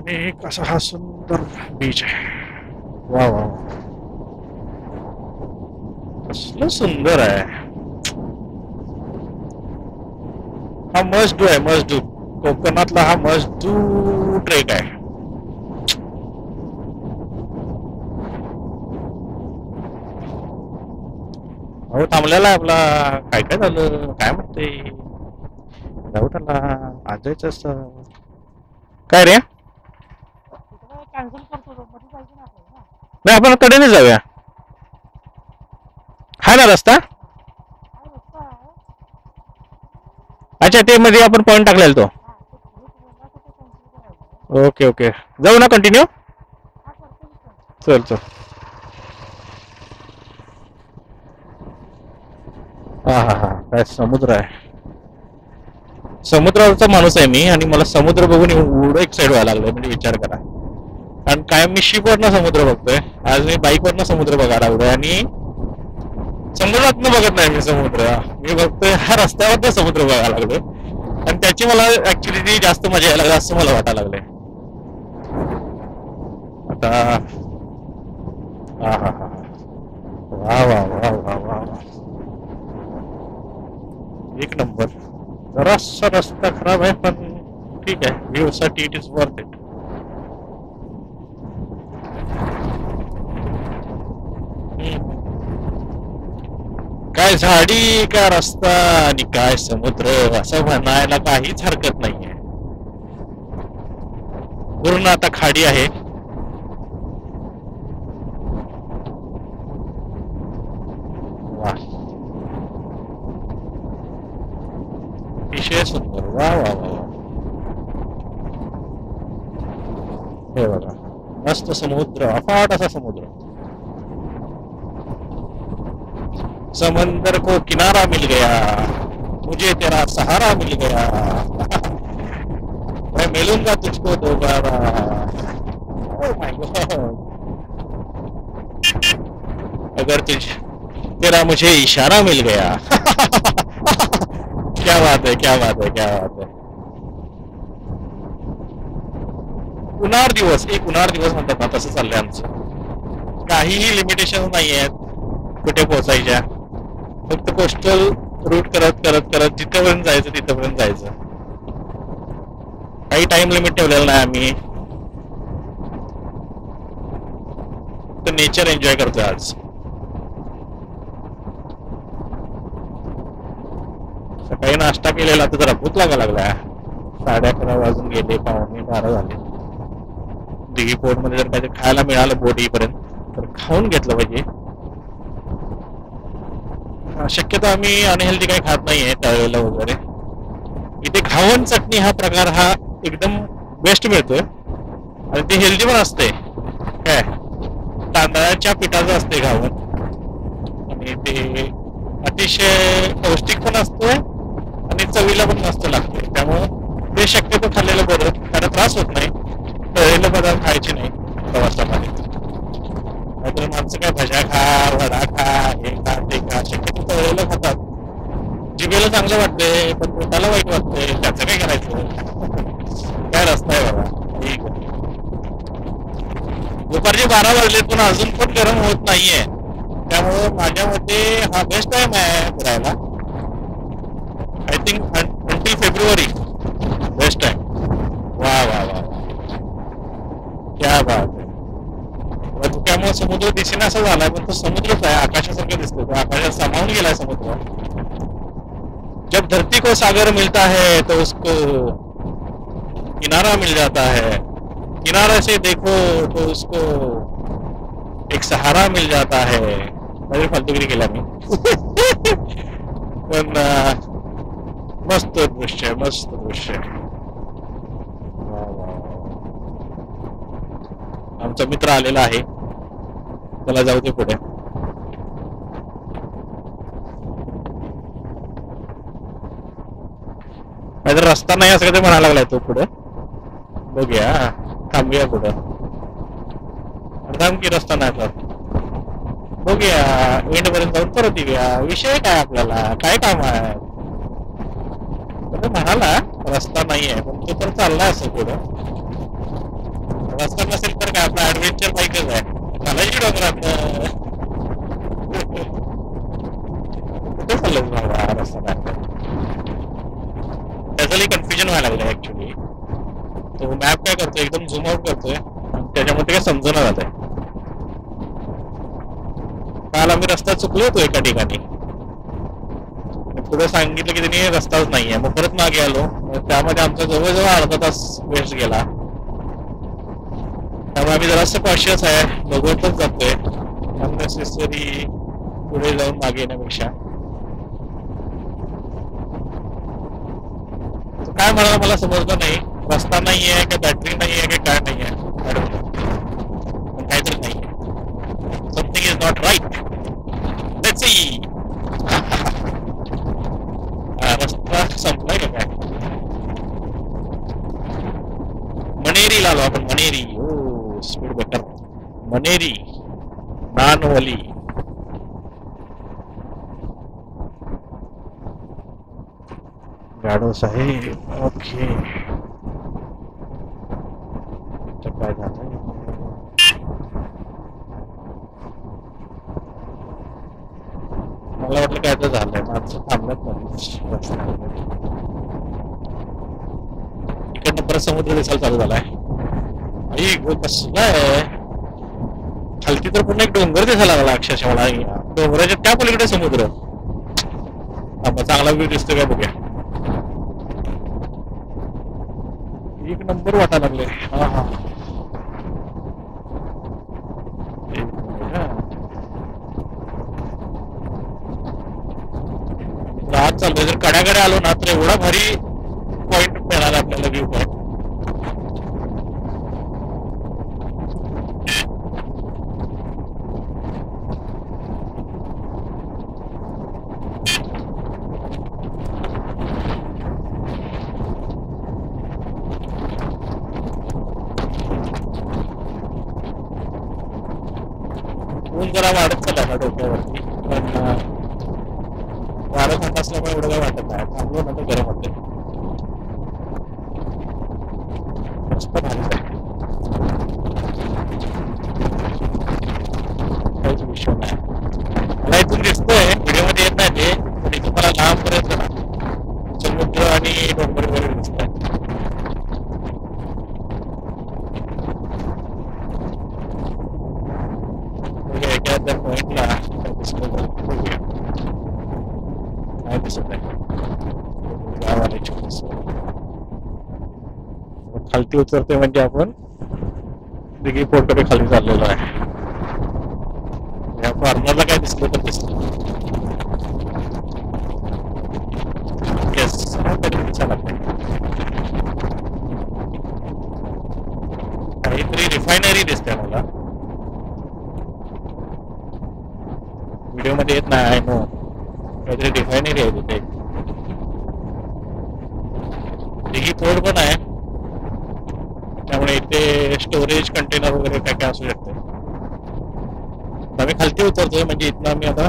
आणि कसा हा सुंदर बीच आहे. वा वा वा. कसलं सुंदर आहे. हा मस्ट डू आहे, मस्ट डू. कोकणातला हा मस्ट डू ट्रेक आहे. अहो थांबलेला आहे आपला. काय काय झालं काय म्हणते. जाऊ त्याला आजायचं असं काय रे. नाही आपण कडेने जाऊया. हा ना रस्ता. अच्छा ते मध्ये आपण पॉइंट टाकलेला तो. ओके ओके जाऊ ना कंटिन्यू. चल चल. हा हा हा काय समुद्र आहे. समुद्राचा माणूस आहे मी आणि मला समुद्र बघून एवढं एक्साइट व्हायला लागलं म्हणजे विचार करा. कारण कायम मी शिपवरनं समुद्र बघतोय. आज मी बाईकवरनं समुद्र बघायला लागलोय आणि समुद्रातनं बघत नाही मी समुद्र. मी बघतोय हा रस्त्यावरनं समुद्र बघायला लागलोय आणि त्याची मला ऍक्च्युली जास्त मजा यायला लागली असं मला वाटायला लागलंय आता. हा हा हा वा वा वा वा वा वा. एक नंबर. जरासा रस्ता खराब आहे पण ठीक आहे. व्ह्यू साठी इट इज वर्थ इट. काय झाडी काय रस्ता आणि काय समुद्र असं म्हणायला काहीच हरकत नाहीये. पूर्ण आता खाडी आहे. वा अतिशय सुंदर. वा वा वा. हे बघा मस्त समुद्र अफाट असा समुद्र. समंदर को किनारा मिल गया मुझे तेरा सहारा मिल गया मैं मिलूंगा तुझको दोबारा. Oh my God. अगर तेरा मुझे इशारा मिल गया. क्या बात है क्या बात है क्या बात है. उन्हाळ दिवस एक उन्हाळ दिवस म्हणतात ना तसं चाललंय आमचं. काहीही लिमिटेशन नाही आहेत कुठे पोहोचायच्या. फक्त कोस्टल रूट करत करत करत जिथपर्यंत जायचं तिथपर्यंत जायचं. काही टाइम लिमिट ठेवलेला नाही आम्ही. तर नेचर एन्जॉय करतोय आज. सकाळी नाश्ता केलेला तर जरा भूक लागायला लागला. 11:30 वाजून गेले 11:45 झाले. दिघी पोर्ट मध्ये जर काहीतरी खायला मिळालं बोट येईपर्यंत तर खाऊन घेतलं पाहिजे. शक्यतो आम्ही अनहेल्दी काही खात नाहीये तळलेलं वगैरे. इथे घावन चटणी हा प्रकार हा एकदम बेस्ट मिळतोय आणि ते हेल्दी पण असते. काय तांदळाच्या पिठाचं असते घावन आणि ते अतिशय पौष्टिक पण असतोय आणि चवीला पण मस्त लागते. त्यामुळं ते शक्यतो खाल्लेलं बरं कारण त्रास होत नाही. तळलेले पदार्थ खायचे नाही प्रवासामध्ये. नाहीतर माणसं काय भज्या खा वडा खा हे खा ते खा शक्यतो तळलेलं खातात. जिभेला चांगलं वाटतंय पण पोटाला वाईट वाटतंय. त्याचं काय करायचं. काय रस्ता आहे बाबा. ठीक आहे. दुपारचे 12 वाजले पण अजून पण गरम होत नाहीये. त्यामुळे माझ्या मते हा बेस्ट टाइम आहे फिरायला. I think until February best time. वा वा वा क्या बात आहे. त्यामुळे समुद्र दिसेना असा झालाय पण तो समुद्रच आहे. आकाशासारखं दिसतो. तो आकाशात सामावून गेलाय समुद्र. जब धरती को सागर मिलता है तो उसको किनारा मिल जाता है. किनारे से देखो तो उसको एक सहारा मिल जाता है. म्हणजे फालतूगिरी केला मी. पण मस्त दृश्य मस्त दृश्य. आमचा मित्र आलेला आहे. त्याला जाऊ दे पुढे. नाहीतर रस्ता नाही असं ते म्हणायला लागलाय तो पुढे. बघूया थांबूया पुढं. थांब की रस्ता नाही तर बघूया एंड पर्यंत जाऊन परत येऊया. विषय काय आपल्याला काय काम आहे. म्हणाला रस्ता नाही आहे पण तो तर चाललाय असं पुढं. रस्ता नसेल तर काय आपला ऍडव्हेंचर बाईकच आहे चालायची डोंगरात कुठे चाललं बाबा रस्ता काय त्याचं कन्फ्युजन व्हायला लागलं ऍक्च्युली तो मॅप काय करतोय एकदम झूम आउट करतोय आणि त्याच्यामध्ये काय समजून जात आहे काल आम्ही रस्ता चुकलो होतो एका ठिकाणी पुढे सांगितलं की त्यांनी रस्ताच नाहीये मग परत मागे आलो त्यामध्ये आमचा जवळजवळ अर्धा तास वेस्ट गेला त्यामुळे आम्ही जरासं कॉशियस आहे बघतच जातोय अननेसेसरी पुढे जाऊन मागे येण्यापेक्षा काय म्हणाला मला समजलं नाही रस्ता नाहीये का बॅटरी नाहीये का काय नाहीये पण काहीतरी नाहीये something is not right let's see रस्ता संपलाय का काय मनेरी आलो आपण मनेरी ओ स्पीड बेटर मनेरी नानवली गाडो साहेब ओके काय झालं मला वाटलं काय तर झालंय माणसं थांबत नाही इकडनं परत समुद्र दिसायला चालू झालाय आई कसं आहे खालती तर पुन्हा एक डोंगर दिसायला लागला अक्षरशः मला डोंगराच्या त्या पलीकडे समुद्र चांगला व्ह्यू दिसतोय का बघूया एक नंबर वाटायला लागले हा हा रात चाललोय जर कड्याकडे आलो ना तर एवढा भारी पॉइंट मिळाला आपल्याला व्ह्यू पॉइंट ऊन जरा वाढत चालला ना डोक्यावरती पण वारं थंड असल्यामुळे एवढं काय वाटत नाही थांबलो ना तर गरम होते मस्त भारी काहीच विषय नाही मला इथून दिसतोय व्हिडिओ मध्ये येत नाही ते पण इथून मला लांब पर्यंत ना समुद्र आणि डोंगर वगैरे दिसत आहे त्या पॉइंटला नाही दिसत आहे गावाला छोटस खालती उतरते म्हणजे आपण दिघी पोर्टकडे खाली चाललेलो आहे या कॉर्नरला काय दिसलं तर दिसलं येस छान काहीतरी रिफायनरी दिसते मला व्हिडिओ मध्ये येत नाही नो काहीतरी रिफायनरी आहे तिथे दिघी पोर्ट पण आहे त्यामुळे इथे स्टोरेज कंटेनर वगैरे काय काय असू शकते आम्ही खालती उतरतोय म्हणजे इथनं आम्ही आता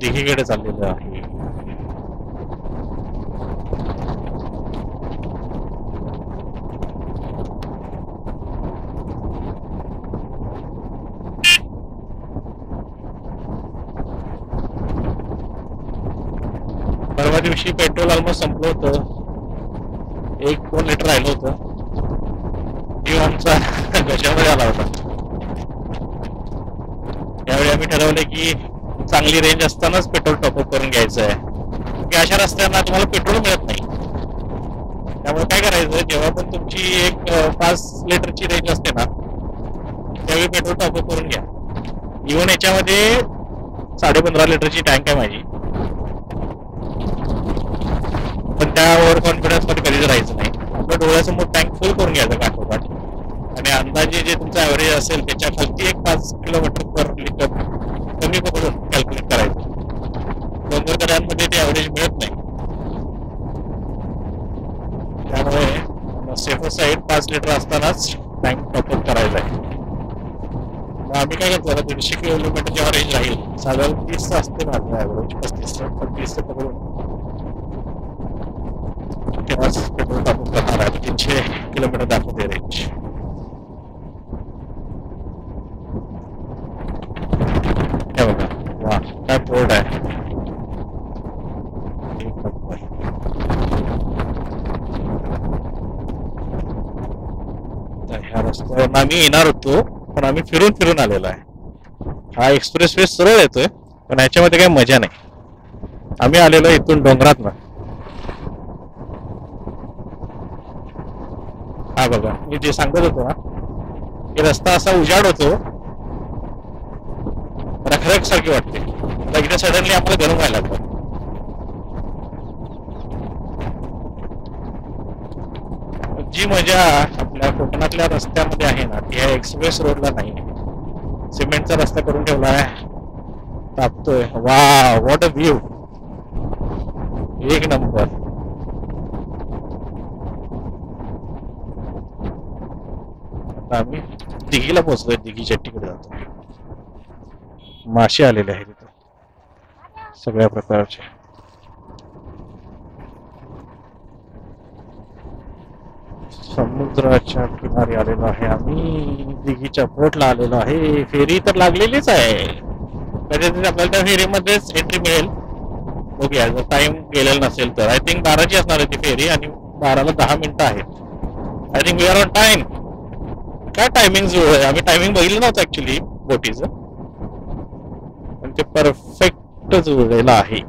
दिघीकडे चाललेलो आहे परवा दिवशी पेट्रोल ऑलमोस्ट संपलं होतं 1-2 लिटर राहिलं होतं जीव आमचा घशामध्ये आला होता यावेळी आम्ही ठरवलं की चांगली रेंज असतानाच पेट्रोल टॉपअप करून घ्यायचं आहे की अशा रस्त्यांना तुम्हाला पेट्रोल मिळत नाही त्यामुळे काय करायचं जेव्हा पण तुमची एक 5 लिटरची रेंज असते ना त्यावेळी पेट्रोल टॉपअप करून घ्या इव्हन याच्यामध्ये 15.5 लिटरची टँक आहे माझी पण त्या ओव्हर कॉन्फिडन्स मध्ये कधीच राहायचं नाही आपल्या डोळ्यासमोर टँक फुल करून घ्यायचं काठोकाठ आणि अंदाजे जे तुमचा ऍव्हरेज असेल त्याच्या खालती एक 5 किलोमीटर पर लिटर कमी करून कॅल्क्युलेट करायचं डोंगर दऱ्यांमध्ये ते ऍव्हरेज मिळत नाही त्यामुळे सेफर साईड 5 लिटर असतानाच टँक टॉपअप करायचा आहे मग आम्ही काय करतो 150 किलोमीटर जेव्हा रेंज राहील साधारण 30 असते माझं ऍव्हरेज 35 पकडून तेव्हाच पेट्रोल टाकून करणार आहे 300 किलोमीटर दाखवते रेंज रस्त्यावर आम्ही येणार होतो, पण आम्ही फिरून फिरून आलेलो आहे. हा एक्सप्रेस वे सरळ येतोय, पण ह्याच्यामध्ये काही मजा नाही. आम्ही आलेलो इथून डोंगरात ना. हा बघा, मी जे सांगत होतो ना, की रस्ता असा उजाड होतो, रखरख सारखी वाटते. एकदा सडनली आपलं गरम व्हायला लागतं. जी मजा आपल्या कोकणातल्या रस्त्यामध्ये आहे ना, ती ह्या एक्सप्रेस रोडला नाही. सिमेंटचा रस्ता करून ठेवलाय, तापतोय. वा, व्हॉट अ व्ह्यू, एक नंबर. आता आम्ही दिघीला पोहोचलोय, दिघी जेट्टीकडे जातो. मासे आलेले आहेत तिथे सगळ्या प्रकारचे. समुद्राच्या किनारी आलेलो आहे आम्ही, दिघीच्या बोटला आलेलो आहे. फेरी तर लागलेलीच आहे, त्याच्यात आपल्याला त्या फेरीमध्येच एंट्री मिळेल. बघूया जर टाइम गेलेला नसेल तर. आय थिंक 12ची असणार आहे ती फेरी, आणि 12ला 10 मिनिटं आहेत. I think we are on time. काय टायमिंग जो आहे, आम्ही टायमिंग बघितलं नव्हतं ऍक्च्युली बोटीचं, पण ते परफेक्ट जुळलेलं आहे.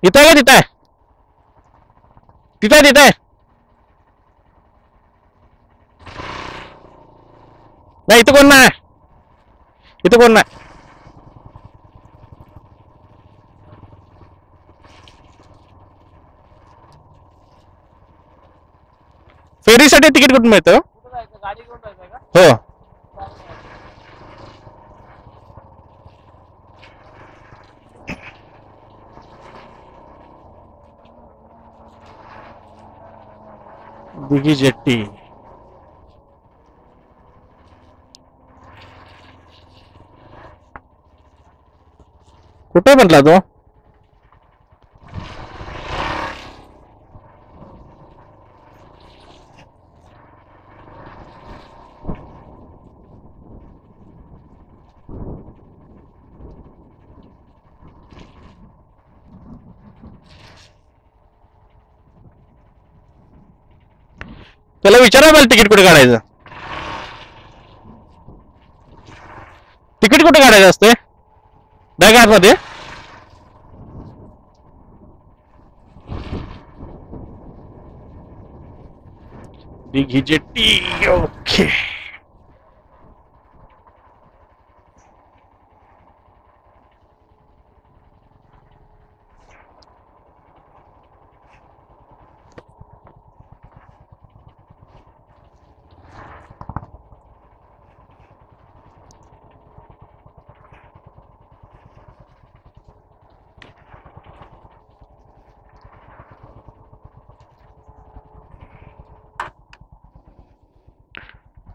इथं आहे का तिथं आहे? तिथं आहे, तिथं आहे. नाही, इथं कोण नाही, इथं कोण नाही. फेरीसाठी तिकीट कुठून मिळतं? हो. दिघी जेट्टी. कुठे म्हटला तो? त्याला विचारा मला तिकीट कुठे काढायचं. तिकीट कुठे काढायचं असते बॅग आतमध्ये? Dighi jetty. Okay.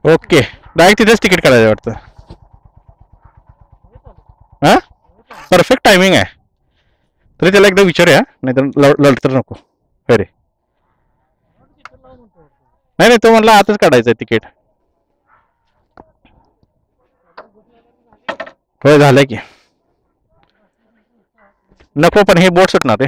Okay, direct तिथेच तिकीट काढायचं वाटतं. हा, परफेक्ट टायमिंग आहे. तरी त्याला एकदा विचारूया, नाही तर लढ तर नको. अरे नाही नाही, तो म्हणला आताच काढायचं आहे तिकीट. हो झालंय की. नको, पण हे बोट सुटणार रे.